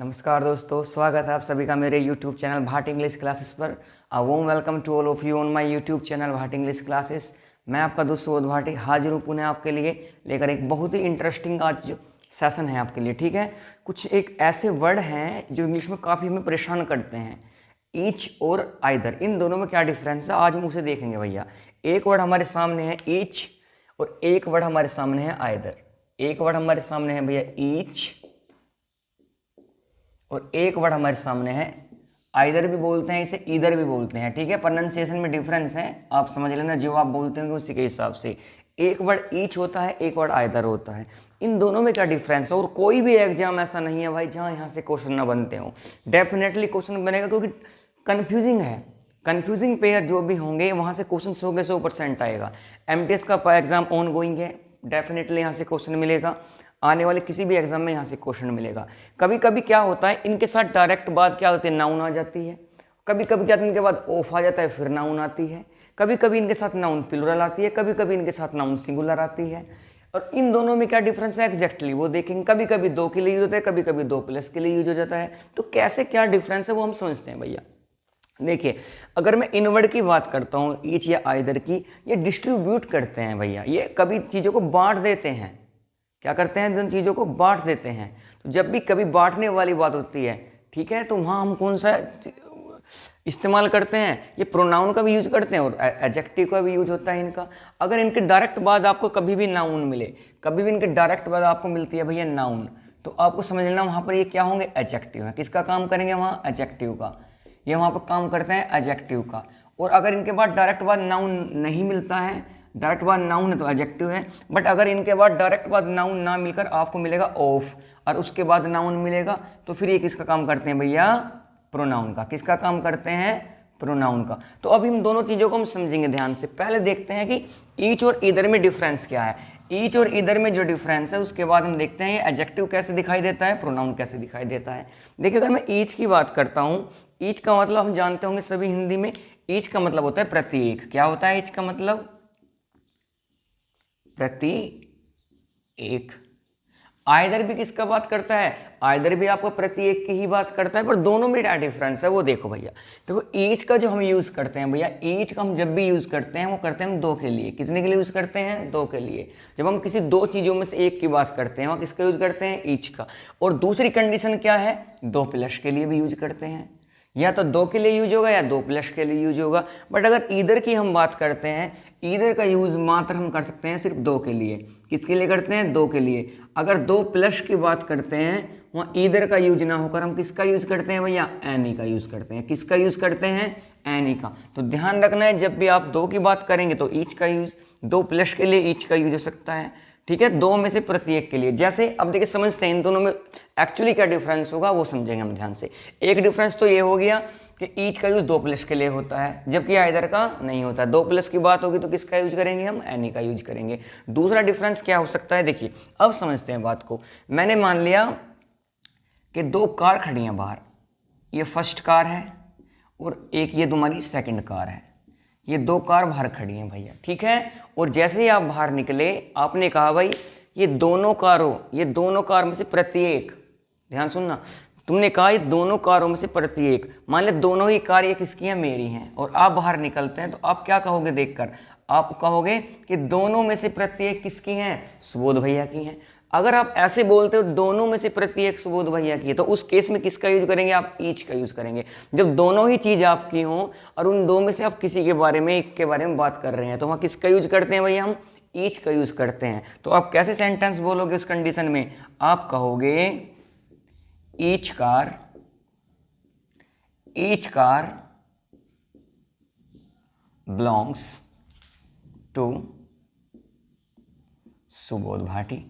नमस्कार दोस्तों, स्वागत है आप सभी का मेरे YouTube channel Bhat English classes पर। Warm welcome to all of you on my YouTube channel Bhat English classes. मैं आपका दोस्त सुबोध भाटी हाजिर हूँ पुनः आपके लिए लेकर एक बहुत ही इंटरेस्टिंग आज जो सेशन है आपके लिए। ठीक है, कुछ एक ऐसे वर्ड हैं जो इंग्लिश में काफ़ी हमें परेशान करते हैं, ईच और आइदर। इन दोनों में क्या डिफरेंस है आज हम उसे देखेंगे भैया। एक वर्ड हमारे सामने है ईच और एक वर्ड हमारे सामने है आइदर। एक वर्ड हमारे सामने है भैया ईच और एक वर्ड हमारे सामने है आइदर। भी बोलते हैं इसे, ईदर भी बोलते हैं। ठीक है, प्रोनाउंसिएशन में डिफरेंस है, आप समझ लेना, जो आप बोलते होंगे उसी के हिसाब से। एक वर्ड ईच होता है, एक वर्ड आइदर होता है। इन दोनों में क्या डिफरेंस है? और कोई भी एग्जाम ऐसा नहीं है भाई जहाँ यहाँ से क्वेश्चन ना बनते हो। डेफिनेटली क्वेश्चन बनेगा, क्योंकि कन्फ्यूजिंग है। कन्फ्यूजिंग पेयर जो भी होंगे वहाँ से क्वेश्चन 100 के 100% आएगा। एमटीएस का एग्जाम ऑन गोइंग है, डेफिनेटली यहाँ से क्वेश्चन मिलेगा। आने वाले किसी भी एग्जाम में यहाँ से क्वेश्चन मिलेगा। कभी कभी क्या होता है, इनके साथ डायरेक्ट बात क्या होती है, नाउन आ जाती है। कभी कभी क्या इनके बाद ऑफ आ जाता है, फिर नाउन आती है। कभी कभी इनके साथ नाउन प्लूरल आती है, कभी कभी इनके साथ नाउन सिंगुलर आती है। और इन दोनों में क्या डिफरेंस है एग्जैक्टली वो देखेंगे। कभी कभी दो के लिए यूज होता है, कभी कभी दो प्लस के लिए यूज हो जाता है। तो कैसे क्या डिफरेंस है वो हम समझते हैं भैया। देखिए, अगर मैं इनवर्ड की बात करता हूँ, ईच या आइदर की, ये डिस्ट्रीब्यूट करते हैं भैया। ये कभी चीज़ों को बांट देते हैं। क्या करते हैं, जिन चीज़ों को बांट देते हैं। तो जब भी कभी बांटने वाली बात होती है, ठीक है, तो वहाँ हम कौन सा इस्तेमाल करते हैं, ये प्रोनाउन का भी यूज करते हैं और एडजेक्टिव का भी यूज होता है इनका। अगर इनके डायरेक्ट बाद आपको कभी भी नाउन मिले, कभी भी इनके डायरेक्ट बाद आपको मिलती है भैया नाउन, तो आपको समझ लेना वहाँ पर ये क्या होंगे, एडजेक्टिव है। किसका काम करेंगे वहाँ, एडजेक्टिव का। ये वहाँ पर काम करते हैं एडजेक्टिव का। और अगर इनके बाद डायरेक्ट बाद नाउन नहीं मिलता है, डायरेक्ट बाद नाउन है तो एडजेक्टिव है। बट अगर इनके बाद डायरेक्ट बाद नाउन ना मिलकर आपको मिलेगा ऑफ और उसके बाद नाउन मिलेगा, तो फिर ये किसका काम करते हैं भैया, प्रोनाउन का। किसका काम करते हैं, प्रोनाउन का। तो अभी हम दोनों चीज़ों को हम समझेंगे ध्यान से। पहले देखते हैं कि ईच और ईदर में डिफरेंस क्या है। ईच और ईदर में जो डिफरेंस है उसके बाद हम देखते हैं ये एडजेक्टिव कैसे दिखाई देता है, प्रोनाउन कैसे दिखाई देता है। देखिए, अगर मैं ईच की बात करता हूँ, ईच का मतलब हम जानते होंगे सभी हिंदी में, ईच का मतलब होता है प्रत्येक। क्या होता है ईच का मतलब, प्रति एक। आइदर भी किसका बात करता है, आइदर भी आपको प्रति एक की ही बात करता है। पर दोनों में क्या डिफरेंस है वो देखो भैया। देखो, ईच का जो हम यूज करते हैं भैया, ईच का हम जब भी यूज करते हैं वो करते हैं हम दो के लिए। कितने के लिए यूज करते हैं, दो के लिए। जब हम किसी दो चीजों में से एक की बात करते हैं वहाँ किसका यूज करते हैं, ईच का। और दूसरी कंडीशन क्या है, दो प्लस के लिए भी यूज करते हैं। या तो दो के लिए यूज होगा या दो प्लस के लिए यूज होगा। बट अगर ईदर की हम बात करते हैं, ईदर का यूज मात्र हम कर सकते हैं सिर्फ दो के लिए। किसके लिए करते हैं, दो के लिए। अगर दो प्लस की बात करते हैं वहाँ ईदर का यूज ना होकर हम किसका यूज करते हैं भैया, एनी का यूज करते हैं। किसका यूज करते हैं, एनी का। तो ध्यान रखना है, जब भी आप दो की बात करेंगे तो ईच का यूज, दो प्लस के लिए ईच का यूज हो सकता है। ठीक है, दो में से प्रत्येक के लिए। जैसे अब देखिए समझते हैं इन दोनों में एक्चुअली क्या डिफरेंस होगा वो समझेंगे हम ध्यान से। एक डिफरेंस तो ये हो गया कि ईच का यूज दो प्लस के लिए होता है, जबकि आइदर का नहीं होता। दो प्लस की बात होगी तो किसका यूज करेंगे हम, एनी का यूज करेंगे। दूसरा डिफरेंस क्या हो सकता है, देखिए अब समझते हैं बात को। मैंने मान लिया कि दो कार खड़ी हैं बाहर, ये फर्स्ट कार है और एक ये तुम्हारी सेकंड कार है। ये दो कार बाहर खड़ी हैं भैया, ठीक है। और जैसे ही आप बाहर निकले, आपने कहा भाई ये दोनों कार में से प्रत्येक, ध्यान सुनना, तुमने कहा ये दोनों कारों में से प्रत्येक। मान ले दोनों ही कार ये किसकी हैं, मेरी हैं। और आप बाहर निकलते हैं तो आप क्या कहोगे देखकर, आप कहोगे कि दोनों में से प्रत्येक किसकी हैं, सुबोध भैया की हैं। अगर आप ऐसे बोलते हो दोनों में से प्रत्येक सुबोध भैया की है, तो उस केस में किसका यूज करेंगे आप, ईच का यूज करेंगे। जब दोनों ही चीज आपकी हों और उन दो में से आप किसी के बारे में, एक के बारे में बात कर रहे हैं, तो वहाँ किसका यूज करते हैं भैया, हम ईच का यूज करते हैं। तो आप कैसे सेंटेंस बोलोगे उस कंडीशन में, आप कहोगे each car belongs to Subodh Bhati.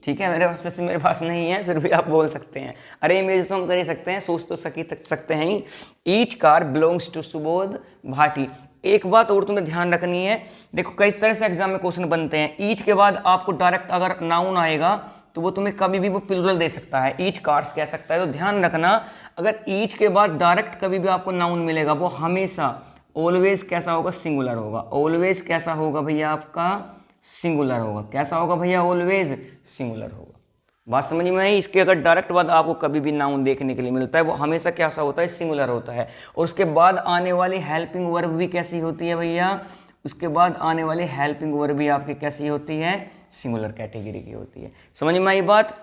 ठीक है, मेरे पास नहीं है, फिर भी आप बोल सकते हैं। अरे इमेज तो हम कर ही सकते हैं, सोच तो सकते हैं ही। Each car belongs to Subodh Bhati. एक बात और तुम्हें ध्यान रखनी है, देखो कई तरह से एग्जाम में क्वेश्चन बनते हैं। ईच के बाद आपको डायरेक्ट अगर नाउन आएगा तो वो तुम्हें कभी भी वो प्लूरल दे सकता है, ईच कार्स कह सकता है। तो ध्यान रखना, अगर ईच के बाद डायरेक्ट कभी भी आपको नाउन मिलेगा वो हमेशा ऑलवेज कैसा होगा, सिंगुलर होगा। ऑलवेज कैसा होगा भैया आपका, सिंगुलर होगा। कैसा होगा भैया, ऑलवेज सिंगुलर होगा। बात समझ में आई। इसके अगर डायरेक्ट बाद आपको कभी भी नाउन देखने के लिए मिलता है वो हमेशा कैसा होता है, सिंगुलर होता है। और उसके बाद आने वाली हेल्पिंग वर्ब भी कैसी होती है भैया, उसके बाद आने वाली हेल्पिंग वर्ब भी आपकी कैसी होती है, सिंगुलर कैटेगरी की होती है। समझ में आई बात।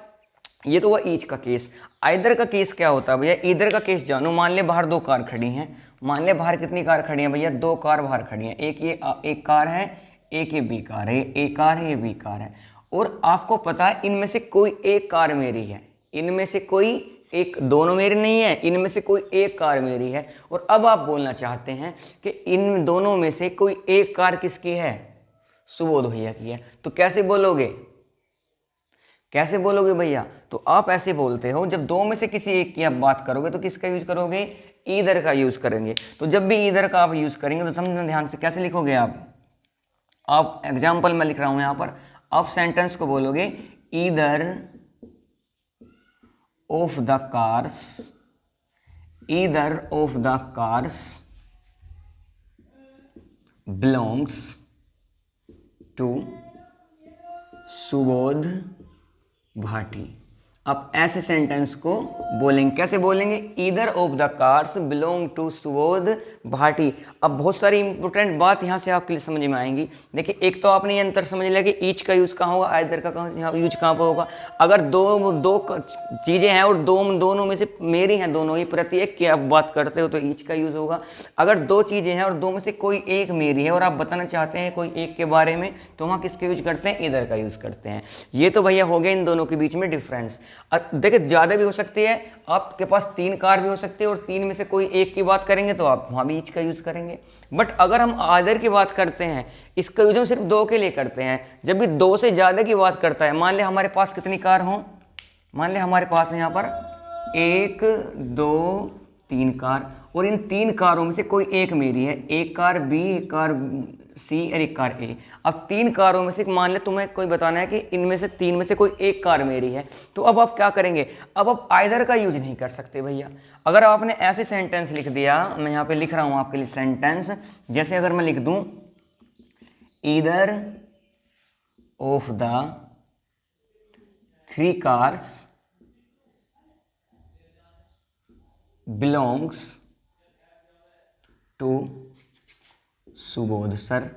ये तो हुआ ईच का केस। आइदर का केस क्या होता है भैया, इधर का केस जानो। मान ले बाहर दो कार खड़ी हैं, मान ले बाहर कितनी कार खड़ी हैं भैया, दो कार बाहर खड़ी हैं। एक कार है, एक ये बी कार है, ए कार है, ये बी कार है। और आपको पता है इनमें से कोई एक कार मेरी है, इनमें से कोई एक, दोनों मेरी नहीं है, इनमें से कोई एक कार मेरी है। और अब आप बोलना चाहते हैं कि इन दोनों में से कोई एक कार किसकी है, सुबोध भैया की है। तो कैसे बोलोगे, कैसे बोलोगे भैया, तो आप ऐसे बोलते हो जब दो में से किसी एक की आप बात करोगे तो किसका यूज करोगे, ईदर का यूज करेंगे। तो जब भी ईदर का आप यूज करेंगे तो समझना ध्यान से, कैसे लिखोगे आप एग्जाम्पल में लिख रहा हूं यहां पर, आप सेंटेंस को बोलोगे either of the cars, either of the cars belongs to Subodh Bhati. आप ऐसे सेंटेंस को बोलेंगे, कैसे बोलेंगे, either of the cars belong to Subodh Bhati. अब बहुत सारी इंपॉर्टेंट बात यहाँ से आपके लिए समझ में आएंगी। देखिए एक तो आपने ये अंतर समझ लिया कि ईच का यूज कहाँ होगा, आइदर का यहाँ यूज कहाँ पर होगा। अगर दो चीज़ें हैं और दोनों में से मेरी हैं, दोनों ही प्रत्येक की आप बात करते हो तो ईच का यूज होगा। अगर दो चीज़ें हैं और दो में से कोई एक मेरी है और आप बताना चाहते हैं कोई एक के बारे में, तो वहाँ किसका यूज करते हैं, ईदर का यूज करते हैं। ये तो भैया हो गया इन दोनों के बीच में डिफरेंस। देखिए ज़्यादा भी हो सकती है, आपके पास 3 कार भी हो सकती है और 3 में से कोई एक की बात करेंगे तो आप वहाँ भी ईच का यूज़ करेंगे। बट अगर हम आइदर की बात करते हैं, इसका यूज हम सिर्फ 2 के लिए करते हैं। जब भी 2 से ज़्यादा की बात करता है, मान ले हमारे पास कितनी कार हों, मान ले हमारे पास है यहाँ पर 1 2 3 कार, और इन 3 कारों में से कोई एक मेरी है, एक कार बी, एक कार सी और एक कार ए। अब 3 कारों में से मान ले तुम्हें कोई बताना है कि इनमें से 3 में से कोई एक कार मेरी है, तो अब आप क्या करेंगे, अब आप आइदर का यूज नहीं कर सकते भैया। अगर आपने ऐसे सेंटेंस लिख दिया, मैं यहाँ पे लिख रहा हूँ आपके लिए सेंटेंस, जैसे अगर मैं लिख दूँ either of the 3 cars belongs to Subodh sir.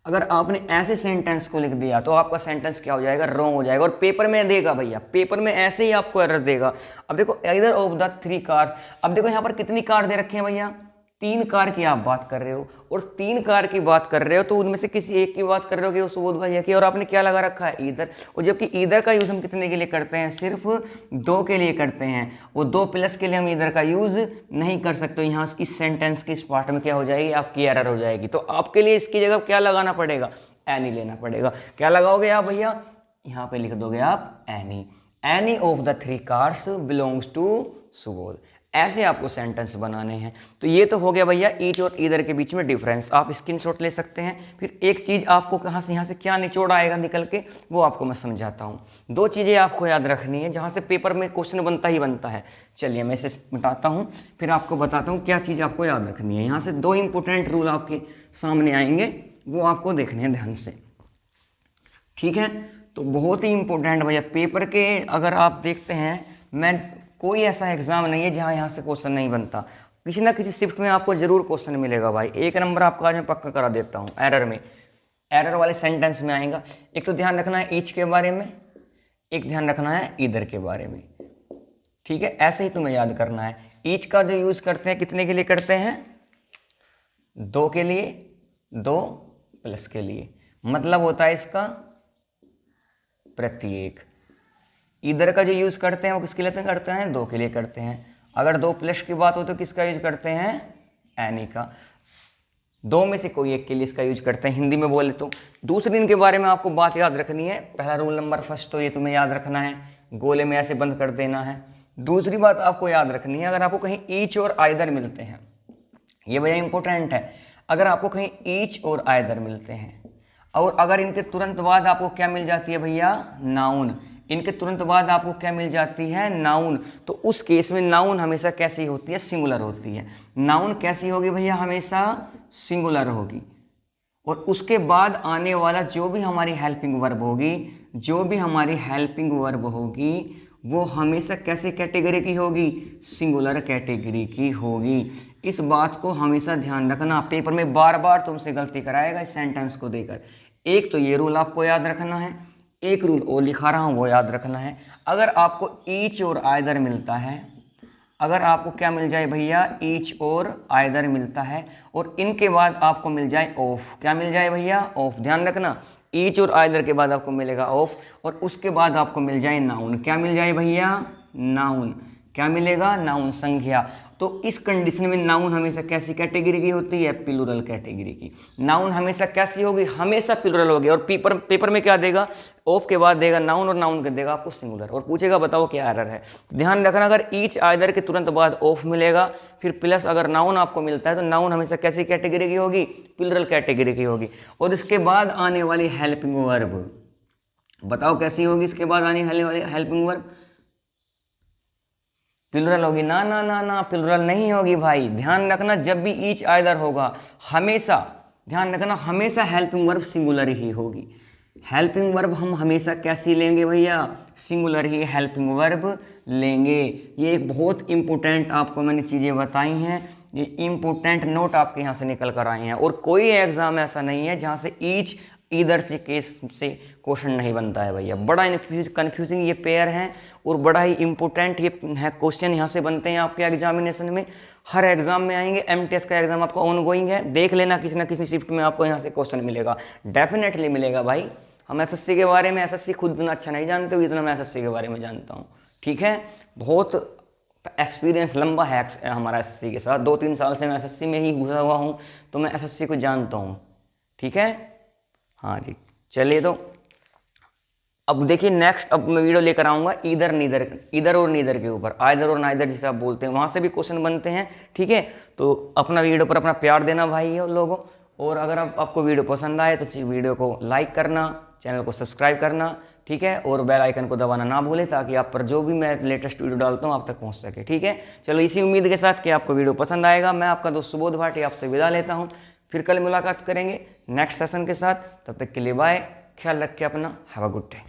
अगर आपने ऐसे सेंटेंस को लिख दिया तो आपका सेंटेंस क्या हो जाएगा, रॉन्ग हो जाएगा और पेपर में देगा भैया, पेपर में ऐसे ही आपको एरर देगा। अब देखो ईदर ऑफ द 3 कार्स, अब देखो यहाँ पर कितनी कार दे रखे हैं भैया, 3 कार की आप बात कर रहे हो और 3 कार की बात कर रहे हो तो उनमें से किसी एक की बात कर रहे हो कि वो सुबोध भैया की, और आपने क्या लगा रखा है, ईदर। और जबकि ईदर का यूज़ हम कितने के लिए करते हैं, सिर्फ 2 के लिए करते हैं, वो 2 प्लस के लिए हम ईदर का यूज़ नहीं कर सकते। यहाँ इस सेंटेंस के इस पार्ट में क्या हो जाएगी, आपकी एरर हो जाएगी। तो आपके लिए इसकी जगह क्या लगाना पड़ेगा, एनी लेना पड़ेगा। क्या लगाओगे आप भैया, यहाँ पे लिख दोगे आप any, any of the 3 cars belongs to Subodh. ऐसे आपको सेंटेंस बनाने हैं। तो ये तो हो गया भैया ईच और ईदर के बीच में डिफरेंस। आप स्क्रीनशॉट ले सकते हैं। फिर एक चीज़ आपको कहाँ से यहाँ से क्या निचोड़ आएगा निकल के, वो आपको मैं समझाता हूँ। 2 चीज़ें आपको याद रखनी है जहाँ से पेपर में क्वेश्चन बनता ही बनता है। चलिए मैं इसे मिटाता हूँ, फिर आपको बताता हूँ क्या चीज़ आपको याद रखनी है। यहाँ से 2 इंपॉर्टेंट रूल आपके सामने आएंगे, वो आपको देखने हैं ध्यान से, ठीक है। तो बहुत ही इंपॉर्टेंट भैया, पेपर के अगर आप देखते हैं, मैं कोई ऐसा एग्जाम नहीं है जहाँ यहाँ से क्वेश्चन नहीं बनता। किसी ना किसी शिफ्ट में आपको जरूर क्वेश्चन मिलेगा भाई। 1 नंबर आपका आज मैं पक्का करा देता हूँ। एरर में, एरर वाले सेंटेंस में आएगा। एक तो ध्यान रखना है ईच के बारे में, एक ध्यान रखना है ईदर के बारे में, ठीक है। ऐसे ही तुम्हें याद करना है। ईच का जो यूज करते हैं कितने के लिए करते हैं, 2 के लिए, 2 प्लस के लिए, मतलब होता है इसका प्रत्येक। ईदर का जो यूज़ करते हैं वो किसके लिए करते हैं, 2 के लिए करते हैं। अगर 2 प्लस की बात हो तो किसका यूज करते हैं, एनी का। 2 में से कोई एक के लिए इसका यूज करते हैं, हिंदी में बोले तो। दूसरे इनके बारे में आपको बात याद रखनी है। पहला रूल नंबर फर्स्ट तो ये तुम्हें याद रखना है, गोले में ऐसे बंद कर देना है। दूसरी बात आपको याद रखनी है, अगर आपको कहीं ईच और आइदर मिलते हैं, ये भैया इंपॉर्टेंट है। अगर आपको कहीं ईच और आइदर मिलते हैं और अगर इनके तुरंत बाद आपको क्या मिल जाती है भैया, नाउन, इनके तुरंत बाद आपको क्या मिल जाती है, नाउन, तो उस केस में नाउन हमेशा कैसी होती है, सिंगुलर होती है। नाउन कैसी होगी भैया, हमेशा सिंगुलर होगी। और उसके बाद आने वाला जो भी हमारी हेल्पिंग वर्ब होगी, जो भी हमारी हेल्पिंग वर्ब होगी वो हमेशा कैसे कैटेगरी की होगी, सिंगुलर कैटेगरी की होगी। इस बात को हमेशा ध्यान रखना, पेपर में बार बार तुमसे गलती कराएगा इस सेंटेंस को देकर। एक तो ये रूल आपको याद रखना है, एक रूल और लिखा रहा हूँ वो याद रखना है। अगर आपको ईच और आइदर मिलता है, अगर आपको क्या मिल जाए भैया, ईच और आइदर मिलता है और इनके बाद आपको मिल जाए ऑफ, क्या मिल जाए भैया, ऑफ। ध्यान रखना, ईच और आइदर के बाद आपको मिलेगा ऑफ और उसके बाद आपको मिल जाए नाउन। क्या मिल जाए भैया, नाउन। क्या मिलेगा, नाउन, संज्ञा। तो इस कंडीशन में नाउन हमेशा कैसी कैटेगरी की होती है, प्लूरल कैटेगरी की। नाउन हमेशा कैसी होगी, हमेशा प्लूरल होगी। और पेपर में क्या देगा, ऑफ के बाद देगा नाउन और नाउन के देगा आपको सिंगुलर और पूछेगा बताओ क्या एरर है। ध्यान रखना, अगर ईच आइदर के तुरंत बाद ऑफ मिलेगा फिर प्लस अगर नाउन आपको मिलता है तो नाउन हमेशा कैसी कैटेगरी की होगी, प्लूरल कैटेगरी की होगी। और इसके बाद आने वाली हेल्पिंग वर्ब बताओ कैसी होगी, इसके बाद आने वाली हेल्पिंग वर्ब प्लूरल होगी। ना ना ना ना, प्लूरल नहीं होगी भाई। ध्यान रखना, जब भी ईच आइदर होगा हमेशा, ध्यान रखना, हमेशा हेल्पिंग वर्ब सिंगुलर ही होगी। हेल्पिंग वर्ब हम हमेशा कैसी लेंगे भैया, सिंगुलर ही हेल्पिंग वर्ब लेंगे। ये एक बहुत इंपॉर्टेंट आपको मैंने चीज़ें बताई हैं, ये इंपॉर्टेंट नोट आपके यहाँ से निकल कर आए हैं। और कोई एग्जाम ऐसा नहीं है जहाँ से ईच इधर से केस से क्वेश्चन नहीं बनता है भैया। बड़ा कन्फ्यूजिंग ये पेयर है और बड़ा ही इंपॉर्टेंट ये है क्वेश्चन यहाँ से बनते हैं आपके एग्जामिनेशन में। हर एग्जाम में आएंगे, एमटीएस का एग्जाम आपका ऑनगोइंग है, देख लेना किसी ना किसी शिफ्ट में आपको यहाँ से क्वेश्चन मिलेगा, डेफिनेटली मिलेगा भाई। हम एसएससी के बारे में, एसएससी खुद इतना अच्छा नहीं जानते हो जितना मैं एसएससी के बारे में जानता हूँ, ठीक है। बहुत एक्सपीरियंस लंबा है हमारा एसएससी के साथ, 2-3 साल से मैं एसएससी में ही घुसा हुआ हूँ तो मैं एसएससी को जानता हूँ, ठीक है। हाँ जी, चलिए तो अब देखिए नेक्स्ट, अब मैं वीडियो लेकर आऊँगा इधर नीदर, इधर और नीदर के ऊपर, आइदर और नाइदर जिसे आप बोलते हैं, वहाँ से भी क्वेश्चन बनते हैं, ठीक है। तो अपना वीडियो पर अपना प्यार देना भाई और लोगों। और अगर आपको वीडियो पसंद आए तो वीडियो को लाइक करना, चैनल को सब्सक्राइब करना, ठीक है। और बेल आइकन को दबाना ना भूलें ताकि आप पर जो भी मैं लेटेस्ट वीडियो डालता हूँ आप तक पहुँच सके, ठीक है। चलो इसी उम्मीद के साथ कि आपको वीडियो पसंद आएगा, मैं आपका दोस्त सुबोध भाटी आपसे विदा लेता हूँ। फिर कल मुलाकात करेंगे नेक्स्ट सेशन के साथ, तब तक के लिए बाय, ख्याल रख के अपना, हैव अ गुड डे।